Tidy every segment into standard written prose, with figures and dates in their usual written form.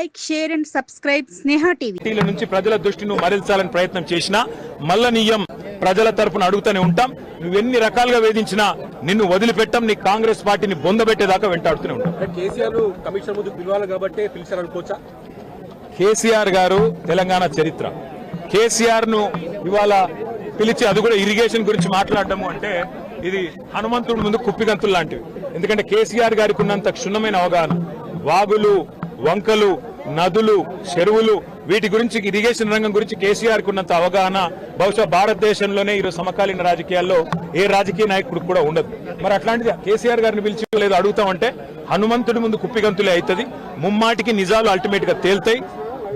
Like, share and subscribe Sneha TV. పార్టీల నుంచి ప్రజల దృష్టిని మరల్చాలని ప్రయత్నం చేసినా మల్లనీయం ప్రజల తరపున అడుగుతూనే ఉంటాం. నువ్వెన్ని రకాలుగా వేధించినా నిన్ను వదిలిపెట్టం. నీ కాంగ్రెస్ పార్టీని బొందబెట్టేదాకా వెంటాడుతూనే ఉంటాం. కేసీఆర్ కమిషన్ ముందు పిలవాలి కాబట్టి పిలిచారనుకోవచ్చా? కేసీఆర్ గారు తెలంగాణ చరిత్ర. కేసీఆర్ ను ఇవాళ పిలిచి అది కూడా ఇరిగేషన్ గురించి మాట్లాడటము అంటే ఇది హనుమంతుడి ముందు కుప్పిగంతులు లాంటివి. ఎందుకంటే కేసీఆర్ గారికి ఉన్నంత క్షుణ్ణమైన అవగాహన, వాగులు, వంకలు, నదులు, చెరువులు, వీటి గురించి, ఇరిగేషన్ రంగం గురించి కేసీఆర్ కు ఉన్నంత అవగాహన బహుశా భారతదేశంలోనే ఈరోజు సమకాలీన రాజకీయాల్లో ఏ రాజకీయ నాయకుడికి కూడా ఉండదు. మరి అట్లాంటిది కేసీఆర్ గారిని పిలిచి లేదు అడుగుతామంటే హనుమంతుడి ముందు కుప్పిగంతులే అవుతుంది. ముమ్మాటికి నిజాలు అల్టిమేట్ గా తేల్తాయి.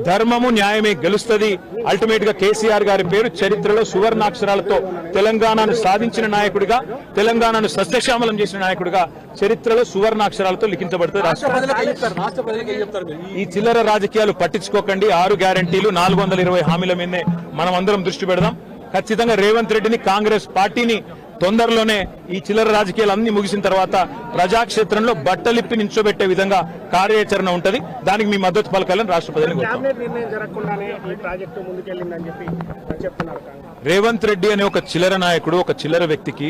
ధర్మము న్యాయమే గెలుస్తుంది. అల్టిమేట్ గా కేసీఆర్ గారి పేరు చరిత్రలో సువర్ణాక్షరాలతో తెలంగాణను సాధించిన నాయకుడిగా, తెలంగాణను సస్యశ్యామలం చేసిన నాయకుడిగా చరిత్రలో సువర్ణాక్షరాలతో లిఖించబడుతుంది. ఈ చిల్లర రాజకీయాలు పట్టించుకోకండి. 6 గ్యారంటీలు, 420 హామీల మీదే మనం అందరం దృష్టి పెడదాం. ఖచ్చితంగా రేవంత్ రెడ్డిని, కాంగ్రెస్ పార్టీని తొందరలోనే ఈ చిల్లర రాజకీయాలు అన్ని ముగిసిన తర్వాత ప్రజాక్షేత్రంలో బట్టలిప్పి నించోబెట్టే విధంగా కార్యాచరణ ఉంటది. దానికి మీ మద్దతు పలకాలని రాష్ట్ర ప్రజలకు రేవంత్ రెడ్డి అనే ఒక చిల్లర నాయకుడు, ఒక చిల్లర వ్యక్తికి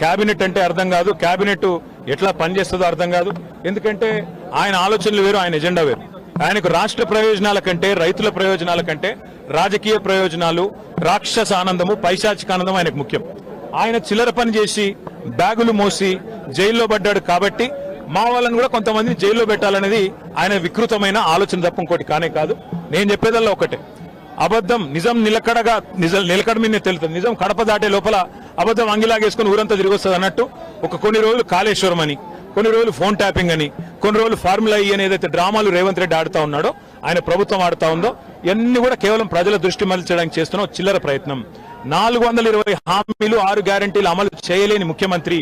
కేబినెట్ అంటే అర్థం కాదు, కేబినెట్ ఎట్లా పనిచేస్తుందో అర్థం కాదు. ఎందుకంటే ఆయన ఆలోచనలు వేరు, ఆయన ఎజెండా వేరు. ఆయనకు రాష్ట్ర ప్రయోజనాల కంటే, రైతుల ప్రయోజనాల కంటే రాజకీయ ప్రయోజనాలు, రాక్షస ఆనందము, పైశాచిక ఆనందం ఆయనకు ముఖ్యం. ఆయన చిల్లర పని చేసి బ్యాగులు మోసి జైల్లో పడ్డాడు కాబట్టి మా వాళ్ళని కూడా కొంతమందిని జైల్లో పెట్టాలనేది ఆయన వికృతమైన ఆలోచన తప్ప ఇంకోటి కానే కాదు. నేను చెప్పేదల్లా ఒకటే, అబద్ధం నిజం నిలకడ మీదనే తెలుస్తుంది. నిజం కడప దాటే లోపల అబద్ధం అంగిలాగేసుకుని ఊరంతా తిరిగి వస్తుంది అన్నట్టు కొన్ని రోజులు కాళేశ్వరం అని, కొన్ని రోజులు ఫోన్ ట్యాపింగ్ అని, కొన్ని రోజులు ఫార్ములా ఈ అని ఏదైతే డ్రామాలు రేవంత్ రెడ్డి ఆడుతా ఉన్నాడో, ఆయన ప్రభుత్వం ఆడుతా ఉందో, ఇవన్నీ కూడా కేవలం ప్రజల దృష్టి మరల్చడానికి చేస్తున్న చిల్లర ప్రయత్నం. 420 హామీలు, 6 గ్యారంటీలు అమలు చేయలేని ముఖ్యమంత్రి,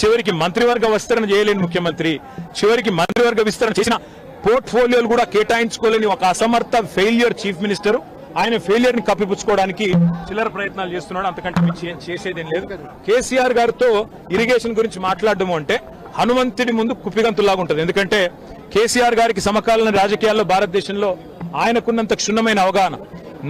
చివరికి మంత్రివర్గ విస్తరణ చేయలేని ముఖ్యమంత్రి, చివరికి మంత్రివర్గ విస్తరణ చేసిన పోర్ట్ఫోలియోలు కూడా కేటాయించుకోలేని ఒక అసమర్థ ఫెయిల్యూర్ చీఫ్ మినిస్టర్. ఆయన ఫెయిల్యూర్ ని కప్పిపుచ్చుకోవడానికి చిల్లర ప్రయత్నాలు చేస్తున్నాడు. అంతకంటే చేసేదేం లేదు. కేసీఆర్ గారితో ఇరిగేషన్ గురించి మాట్లాడడం అంటే హనుమంతుడి ముందు కుప్పిగంతులాగా ఉంటుంది. ఎందుకంటే కేసీఆర్ గారికి సమకాలీన రాజకీయాల్లో భారతదేశంలో ఆయనకున్నంత క్షుణ్ణమైన అవగాహన,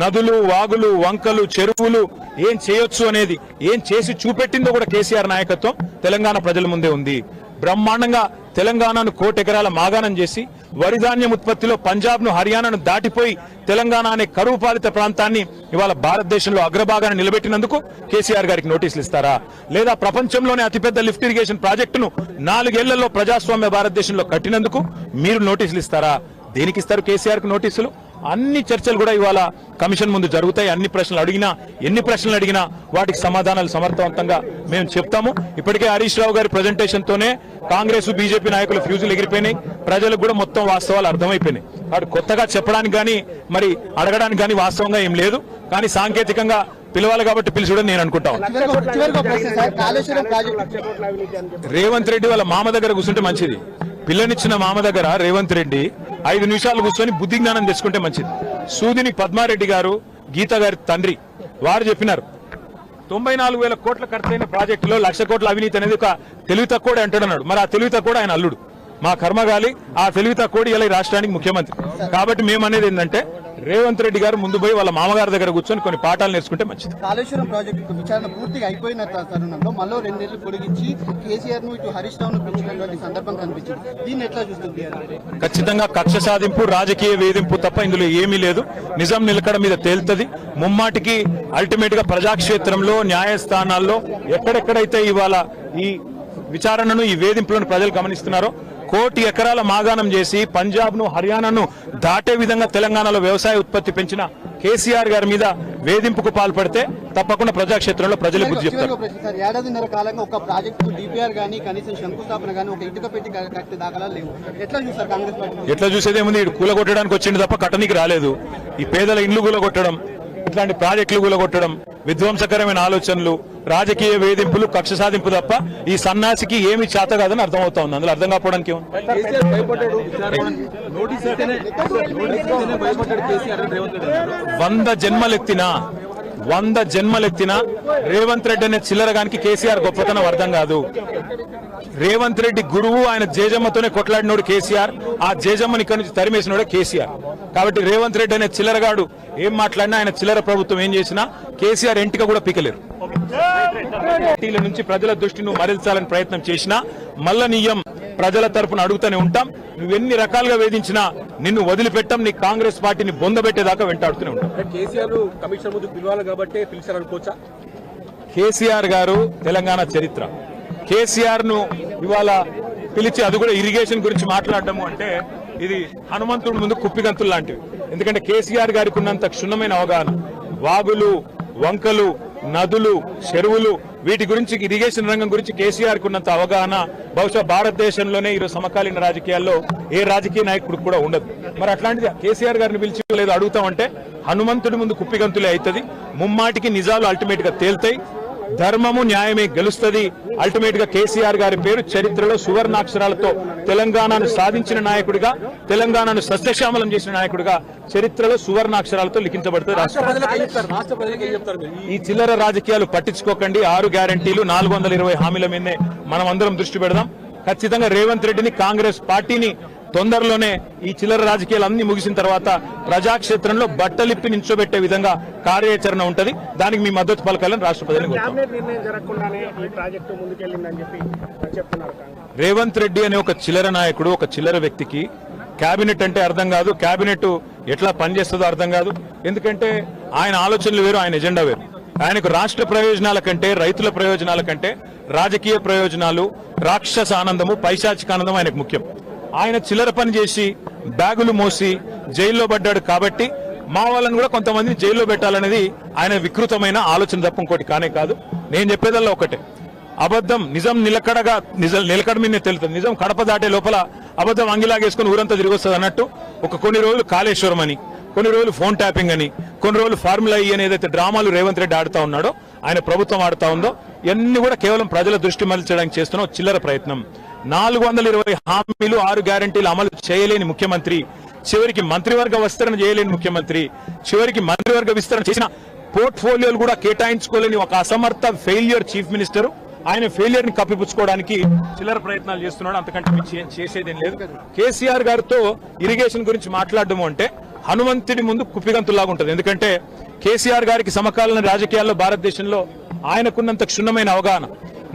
నదులు, వాగులు, వంకలు, చెరువులు ఏం చేయొచ్చు అనేది, ఏం చేసి చూపెట్టిందో కూడా కేసీఆర్ నాయకత్వం తెలంగాణ ప్రజల ముందే ఉంది. బ్రహ్మాండంగా తెలంగాణను 1,00,00,000 ఎకరాల మాగాణం చేసి వరిధాన్యం ఉత్పత్తిలో పంజాబ్ ను, హర్యానాను దాటిపోయి తెలంగాణ అనే కరువు పాలిత ప్రాంతాన్ని ఇవాళ భారతదేశంలో అగ్రభాగాన్ని నిలబెట్టినందుకు కేసీఆర్ గారికి నోటీసులు ఇస్తారా? లేదా ప్రపంచంలోనే అతిపెద్ద లిఫ్ట్ ఇరిగేషన్ ప్రాజెక్టును 4 ఏళ్లలో ప్రజాస్వామ్య భారతదేశంలో కట్టినందుకు మీరు నోటీసులు ఇస్తారా? దేనికి ఇస్తారు కేసీఆర్ కు నోటీసులు? అన్ని చర్చలు కూడా ఇవాళ కమిషన్ ముందు జరుగుతాయి. ఎన్ని ప్రశ్నలు అడిగినా వాటికి సమాధానాలు సమర్థవంతంగా మేము చెప్తాము. ఇప్పటికే హరీష్ రావు గారి ప్రజెంటేషన్ తోనే కాంగ్రెస్, బీజేపీ నాయకుల ఫ్యూజులు ఎగిరిపోయినాయి. ప్రజలకు కూడా మొత్తం వాస్తవాలు అర్థమైపోయినాయి. వాడు కొత్తగా చెప్పడానికి గానీ, మరి అడగడానికి గానీ వాస్తవంగా ఏం లేదు. కానీ సాంకేతికంగా పిలవాలి కాబట్టి పిలిచడం నేను అనుకుంటాను. రేవంత్ రెడ్డి వాళ్ళ మామ దగ్గర కూర్చుంటే మంచిది. పిల్లనిచ్చిన మామ దగ్గర రేవంత్ రెడ్డి 5 నిమిషాలు కూర్చొని బుద్ధి జ్ఞానం తెచ్చుకుంటే మంచిది. సూదిని పద్మారెడ్డి గారు, గీత గారి తండ్రి, వారు చెప్పినారు 94,000 కోట్ల ఖర్చైన ప్రాజెక్టులో 1,00,000 కోట్ల అవినీతి అనేది ఒక తెలివి తక్కువ అంటాడన్నాడు. మరి ఆ తెలివి తక్కువ ఆయన అల్లుడు, మా కర్మగాలి. ఆ తెలివి తక్కువ ఇలా ఈ రాష్ట్రానికి ముఖ్యమంత్రి. కాబట్టి మేము అనేది ఏంటంటే రేవంత్ రెడ్డి గారు ముందు పోయి వాళ్ళ మామగారి దగ్గర కూర్చొని కొన్ని పాఠాలు నేర్చుకుంటే మంచిది. కాళేశ్వరం ప్రాజెక్టు విచారణ పూర్తిగా అయిపోయిన తరుణంలో మళ్ళీ 2 నెలలు పొడిగించి కేసీఆర్ ను ఇటు హరీష్ రావు ను పెంచినటువంటి సందర్భం కనిపించింది. దీన్ని ఎట్లా చూస్తుంది? ఖచ్చితంగా కక్ష సాధింపు, రాజకీయ వేధింపు తప్ప ఇందులో ఏమీ లేదు. నిజం నిలకడ మీద తేలుతుంది. ముమ్మాటికి అల్టిమేట్ గా ప్రజాక్షేత్రంలో, న్యాయస్థానాల్లో ఎక్కడెక్కడైతే ఇవాళ ఈ విచారణను, ఈ వేధింపులను ప్రజలు గమనిస్తున్నారో, 1,00,00,000 ఎకరాల మాగాణం చేసి పంజాబ్ ను, హర్యానాను దాటే విధంగా తెలంగాణలో వ్యవసాయ ఉత్పత్తి పెంచిన కేసీఆర్ గారి మీద వేధింపుకు పాల్పడితే తప్పకుండా ప్రజాక్షేత్రంలో ప్రజలు బుద్ధి చెప్తారు. 1.5 ఏడాదిన్నర కాలంగా ఒక ప్రాజెక్టు డిపిఆర్ గానీ, కనీసం శంకుస్థాపన గానీ, ఒక ఇటుక పెట్టి కట్టే దాఖలాలు లేవు. ఎట్లా చూస్తారు కాంగ్రెస్ పార్టీ? ఎట్లా చూసేదేముంది? ఇటు కూలగొట్టడానికి వచ్చింది తప్ప కట్టనికి రాలేదు. ఈ పేదల ఇండ్లు కూలగొట్టడం, ఇట్లాంటి ప్రాజెక్టులు కూలగొట్టడం, విధ్వంసకరమైన ఆలోచనలు, రాజకీయ వేధింపులు, కక్ష సాధింపు తప్ప ఈ సన్నాసికి ఏమి చేత కాదని అర్థమవుతా ఉంది. అందులో అర్థం కాకపోవడానికి 100 జన్మలెత్తినా 100 జన్మలెత్తినా రేవంత్ రెడ్డి అనే చిల్లరగానికి కేసీఆర్ గొప్పతనం అర్థం కాదు. రేవంత్ రెడ్డి గురువు, ఆయన జేజమ్మతోనే కొట్లాడినోడు కేసీఆర్, ఆ జేజమ్మని ఇక్కడి నుంచి తరిమేసినోడే కేసీఆర్. కాబట్టి రేవంత్ రెడ్డి అనే చిల్లరగాడు ఏం మాట్లాడినా, ఆయన చిల్లర ప్రభుత్వం ఏం చేసినా కేసీఆర్ ఎంటిక కూడా పీకలేరు. పార్టీల నుంచి ప్రజల దృష్టి నువ్వు మరల్చాలని ప్రయత్నం చేసినా మల్ల నీయం ప్రజల తరపున అడుగుతూనే ఉంటాం. నువ్వెన్ని రకాలుగా వేధించినా నిన్ను వదిలిపెట్టం. నీ కాంగ్రెస్ పార్టీని బొందబెట్టేదాకా వెంటాడుతూనే ఉంటాం. కేసీఆర్ కమిషన్ ముందు పిలవాలి కాబట్టి పిలిచారనుకోవచ్చా? కేసీఆర్ గారు తెలంగాణ చరిత్ర. కేసీఆర్ ను ఇవాళ పిలిచి అది కూడా ఇరిగేషన్ గురించి మాట్లాడటము అంటే ఇది హనుమంతుడి ముందు కుప్పిగంతులు లాంటివి. ఎందుకంటే కేసీఆర్ గారికి ఉన్నంత క్షుణ్ణమైన అవగాహన, వాగులు, వంకలు, నదులు, చెరువులు, వీటి గురించి, ఇరిగేషన్ రంగం గురించి కేసీఆర్ కు ఉన్నంత అవగాహన బహుశా భారతదేశంలోనే ఈరోజు సమకాలీన రాజకీయాల్లో ఏ రాజకీయ నాయకుడికి కూడా ఉండదు. మరి అట్లాంటిది కేసీఆర్ గారిని పిలిచి లేదు అడుగుతామంటే హనుమంతుడి ముందు కుప్పిగంతులే అవుతుంది. ముమ్మాటికి నిజాలు అల్టిమేట్ గా తేల్తాయి. ధర్మము న్యాయమే గెలుస్తుంది. అల్టిమేట్ గా కేసీఆర్ గారి పేరు చరిత్రలో సువర్ణాక్షరాలతో తెలంగాణను సాధించిన నాయకుడిగా, తెలంగాణను సస్యశ్యామలం చేసిన నాయకుడిగా చరిత్రలో సువర్ణాక్షరాలతో లిఖించబడుతుంది. ఈ చిల్లర రాజకీయాలు పట్టించుకోకండి. 6 గ్యారంటీలు, 420 హామీల మీదే మనం అందరం దృష్టి పెడదాం. ఖచ్చితంగా రేవంత్ రెడ్డిని, కాంగ్రెస్ పార్టీని తొందరలోనే ఈ చిల్లర రాజకీయాలు అన్ని ముగిసిన తర్వాత ప్రజాక్షేత్రంలో బట్టలిప్పి నించోబెట్టే విధంగా కార్యాచరణ ఉంటది. దానికి మీ మద్దతు పలకాలని రాష్ట్ర ప్రజలకు రేవంత్ రెడ్డి అనే ఒక చిల్లర నాయకుడు, ఒక చిల్లర వ్యక్తికి కేబినెట్ అంటే అర్థం కాదు, కేబినెట్ ఎట్లా పనిచేస్తుందో అర్థం కాదు. ఎందుకంటే ఆయన ఆలోచనలు వేరు, ఆయన ఎజెండా వేరు. ఆయనకు రాష్ట్ర ప్రయోజనాల కంటే, రైతుల ప్రయోజనాల కంటే రాజకీయ ప్రయోజనాలు, రాక్షస ఆనందము, పైశాచిక ఆనందం ఆయనకు ముఖ్యం. ఆయన చిల్లర పని చేసి బ్యాగులు మోసి జైల్లో పడ్డాడు కాబట్టి మా వాళ్ళని కూడా కొంతమందిని జైల్లో పెట్టాలనేది ఆయన వికృతమైన ఆలోచన తప్ప ఇంకోటి కానే కాదు. నేను చెప్పేదల్లా ఒకటే, అబద్ధం నిజం నిలకడ మీదనే తెలుస్తుంది. నిజం కడప దాటే లోపల అబద్ధం అంగిలాగేసుకుని ఊరంతా తిరిగి వస్తుంది అన్నట్టు కొన్ని రోజులు కాళేశ్వరం అని, కొన్ని రోజులు ఫోన్ ట్యాపింగ్ అని, కొన్ని రోజులు ఫార్ములా ఈ అని ఏదైతే డ్రామాలు రేవంత్ రెడ్డి ఆడుతా ఉన్నాడో, ఆయన ప్రభుత్వం ఆడుతా ఉందో, ఇవన్నీ కూడా కేవలం ప్రజల దృష్టి మరల్చడానికి చేస్తున్న చిల్లర ప్రయత్నం. 420 హామీలు, 6 గ్యారంటీలు అమలు చేయలేని ముఖ్యమంత్రి, చివరికి మంత్రివర్గ విస్తరణ చేయలేని ముఖ్యమంత్రి, చివరికి మంత్రివర్గ విస్తరణ చేసిన పోర్ట్ఫోలియోలు కూడా కేటాయించుకోలేని ఒక అసమర్థ ఫెయిల్యూర్ చీఫ్ మినిస్టర్. ఆయన ఫెయిల్యూర్ ని కప్పిపుచ్చుకోవడానికి చిల్లర ప్రయత్నాలు చేస్తున్నాడు. అంతకంటే చేసేదేం లేదు. కేసీఆర్ గారితో ఇరిగేషన్ గురించి మాట్లాడడం అంటే హనుమంతుడి ముందు కుప్పిగంతులాగా ఉంటుంది. ఎందుకంటే కేసీఆర్ గారికి సమకాలీన రాజకీయాల్లో భారతదేశంలో ఆయనకున్నంత క్షుణ్ణమైన అవగాహన,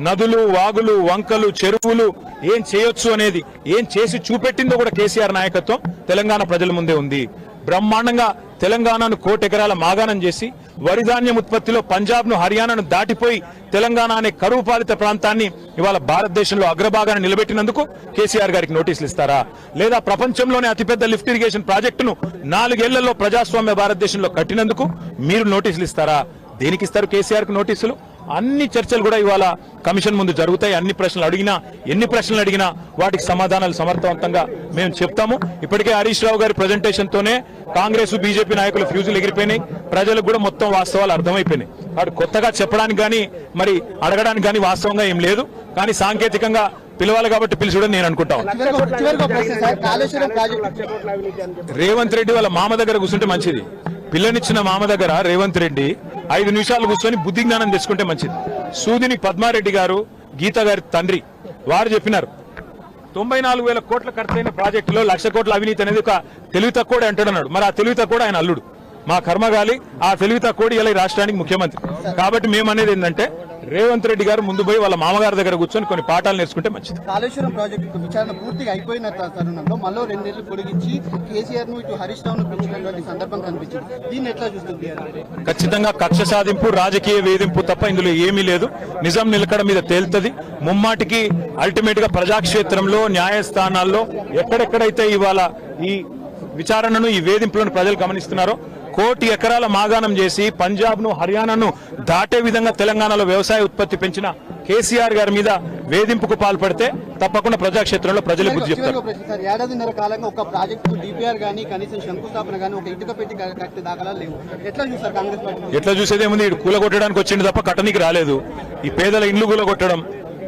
నదులు, వాగులు, వంకలు, చెరువులు ఏం చేయొచ్చు అనేది, ఏం చేసి చూపెట్టిందో కూడా కేసీఆర్ నాయకత్వం తెలంగాణ ప్రజల ముందే ఉంది. బ్రహ్మాండంగా తెలంగాణను 1,00,00,000 ఎకరాల మాగాణం చేసి వరిధాన్యం ఉత్పత్తిలో పంజాబ్ ను, హర్యానాను దాటిపోయి తెలంగాణ అనే కరువు పాలిత ప్రాంతాన్ని ఇవాళ భారతదేశంలో అగ్రభాగాన్ని నిలబెట్టినందుకు కేసీఆర్ గారికి నోటీసులు ఇస్తారా? లేదా ప్రపంచంలోనే అతిపెద్ద లిఫ్ట్ ఇరిగేషన్ ప్రాజెక్టును 4 ఏళ్లలో ప్రజాస్వామ్య భారతదేశంలో కట్టినందుకు మీరు నోటీసులు ఇస్తారా? దేనికి ఇస్తారు కేసీఆర్ కు నోటీసులు? అన్ని చర్చలు కూడా ఇవాళ కమిషన్ ముందు జరుగుతాయి. అన్ని ప్రశ్నలు అడిగినా, ఎన్ని ప్రశ్నలు అడిగినా వాటికి సమాధానాలు సమర్థవంతంగా మేము చెప్తాము. ఇప్పటికే హరీష్ రావు గారి ప్రజెంటేషన్ తోనే కాంగ్రెస్, బీజేపీ నాయకులు ఫ్యూజులు ఎగిరిపోయినాయి. ప్రజలకు కూడా మొత్తం వాస్తవాలు అర్థమైపోయినాయి. వాడు కొత్తగా చెప్పడానికి గానీ, మరి అడగడానికి గానీ వాస్తవంగా ఏం లేదు. కానీ సాంకేతికంగా పిలవాలి కాబట్టి పిలిచడం నేను అనుకుంటాను. రేవంత్ రెడ్డి వాళ్ళ మామ దగ్గర కూర్చుంటే మంచిది. పిల్లనిచ్చిన మామ దగ్గర రేవంత్ రెడ్డి 5 నిమిషాలు కూర్చొని బుద్ధి జ్ఞానం తెచ్చుకుంటే మంచిది. సూదిని పద్మారెడ్డి గారు, గీత గారి తండ్రి, వారు చెప్పినారు 94,000 కోట్ల ఖర్చైన ప్రాజెక్టులో 1,00,000 కోట్ల అవినీతి అనేది ఒక తెలివి తక్కువ అంటాడన్నాడు. మరి ఆ తెలివి తక్కువ ఆయన అల్లుడు, మా కర్మగాలి. ఆ తెలివి తక్కువ ఇలా ఈ రాష్ట్రానికి ముఖ్యమంత్రి. కాబట్టి మేము అనేది ఏంటంటే రేవంత్ రెడ్డి గారు ముందు పోయి వాళ్ళ మామగారి దగ్గర కూర్చొని కొన్ని పాఠాలు నేర్చుకుంటే మంచిది. కాళేశ్వరం ప్రాజెక్టు విచారణ పూర్తిగా అయిపోయిన తరుణంలో మళ్ళీ 2 నెలలు పొడిగించి కేసీఆర్ ను ఇటు హరీష్ రావును పిలిచినటువంటి సందర్భం కనిపించింది. దీన్ని ఎట్లా చూస్తుంది? ఖచ్చితంగా కక్ష సాధింపు, రాజకీయ వేధింపు తప్ప ఇందులో ఏమీ లేదు. నిజం నిలకడ మీద తేలుతుంది. ముమ్మాటికి అల్టిమేట్ గా ప్రజాక్షేత్రంలో, న్యాయస్థానాల్లో ఎక్కడెక్కడైతే ఇవాళ ఈ విచారణను, ఈ వేధింపులను ప్రజలు గమనిస్తున్నారో, 1,00,00,000 ఎకరాల మాగాణం చేసి పంజాబ్ ను, హర్యానాను దాటే విధంగా తెలంగాణలో వ్యవసాయ ఉత్పత్తి పెంచిన కేసీఆర్ గారి మీద వేధింపుకు పాల్పడితే తప్పకుండా ప్రజాక్షేత్రంలో ప్రజలు బుద్ధి చెప్తారు. 1.5 కాలంగా ఒక ప్రాజెక్టు డిపిఆర్ గానీ, కనీసం శంకుస్థాపన గానీ, ఒక ఇటుక పెట్టి కట్టే దాఖలాలు లేవు. ఎట్లా చూస్తారు కాంగ్రెస్ పార్టీ? ఎట్లా చూసేదేముంది? ఇటు కూలగొట్టడానికి వచ్చింది తప్ప కట్టనికి రాలేదు. ఈ పేదల ఇండ్లు కూలగొట్టడం,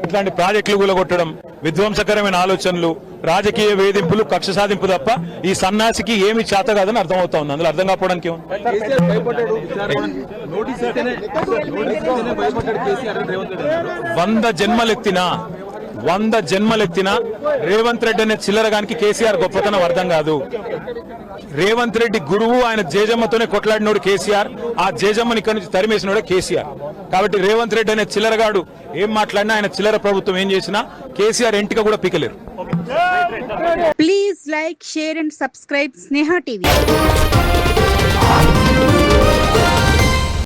ఇట్లాంటి ప్రాజెక్టులు కూలగొట్టడం, విధ్వంసకరమైన ఆలోచనలు, రాజకీయ వేధింపులు, కక్ష సాధింపు తప్ప ఈ సన్నాసికి ఏమి చేత కాదని అర్థమవుతా ఉంది. అందులో అర్థం కాకపోవడానికి ఏముంది? కేసీఆర్ భయపడ్డాడు, నోటీస్ ఇస్తేనే భయపడ్డాడు కేసీఆర్ అని రేవంత్ రెడ్డి అన్నారు. 100 జన్మలెత్తినా రేవంత్ రెడ్డి అనే చిల్లరగానికి కేసీఆర్ గొప్పతనం అర్థం కాదు. రేవంత్ రెడ్డి గురువు, ఆయన జేజమ్మతోనే కొట్లాడినోడు కేసీఆర్. ఆ జేజమ్మని ఇక్కడి నుంచి తరిమేసినోడే కేసీఆర్. కాబట్టి రేవంత్ రెడ్డి అనే చిల్లరగాడు ఏం మాట్లాడినా, ఆయన చిల్లర ప్రభుత్వం ఏం చేసినా కేసీఆర్ ఎంటిక కూడా పీకలేరు. Please like, share and subscribe Sneha TV.